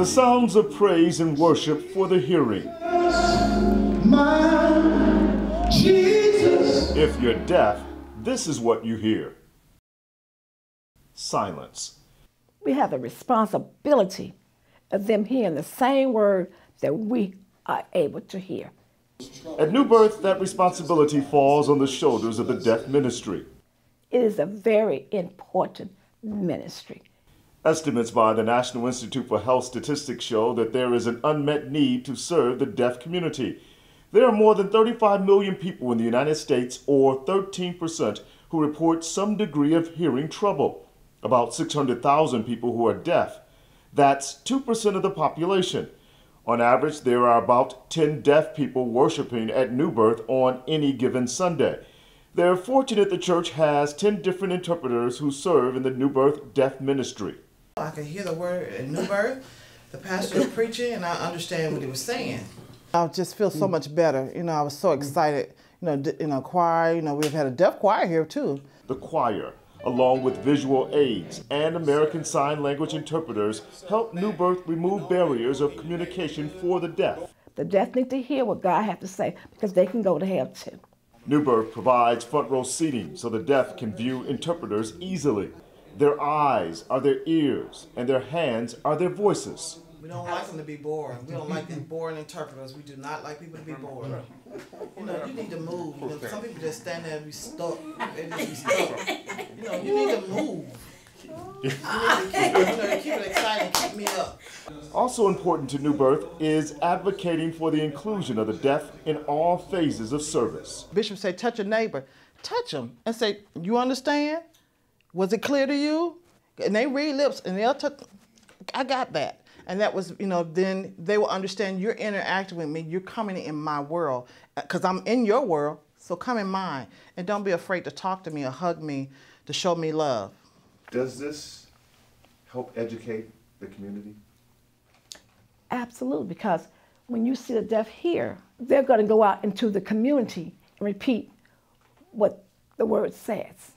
The sounds of praise and worship for the hearing. My Jesus. If you're deaf, this is what you hear. Silence. We have the responsibility of them hearing the same word that we are able to hear. At New Birth, that responsibility falls on the shoulders of the deaf ministry. It is a very important ministry. Estimates by the National Institute for Health Statistics show that there is an unmet need to serve the deaf community. There are more than 35 million people in the United States, or 13%, who report some degree of hearing trouble. About 600,000 people who are deaf. That's 2% of the population. On average, there are about 10 deaf people worshiping at New Birth on any given Sunday. They're fortunate the church has 10 different interpreters who serve in the New Birth deaf ministry. I could hear the word at New Birth, the pastor was preaching, and I understand what he was saying. I just feel so much better. I was so excited. Choir, we've had a deaf choir here too. The choir, along with visual aids and American Sign Language interpreters, help New Birth remove barriers of communication for the deaf. The deaf need to hear what God has to say because they can go to hell too. New Birth provides front row seating so the deaf can view interpreters easily. Their eyes are their ears, and their hands are their voices. We don't like them to be boring. We don't like them boring interpreters. We do not like people to be bored. You need to move. Some people just stand there and be stuck. They just be stuck. You need to move. You need to keep it exciting, keep me up. Also important to New Birth is advocating for the inclusion of the deaf in all phases of service. Bishop say, touch a neighbor. Touch them and say, you understand? Was it clear to you? And they read lips and they'll touch, I got that. And that was, then they will understand you're interacting with me, you're coming in my world, because I'm in your world, so come in mine. And don't be afraid to talk to me or hug me, to show me love. Does this help educate the community? Absolutely, because when you see the deaf here, they're going to go out into the community and repeat what the word says.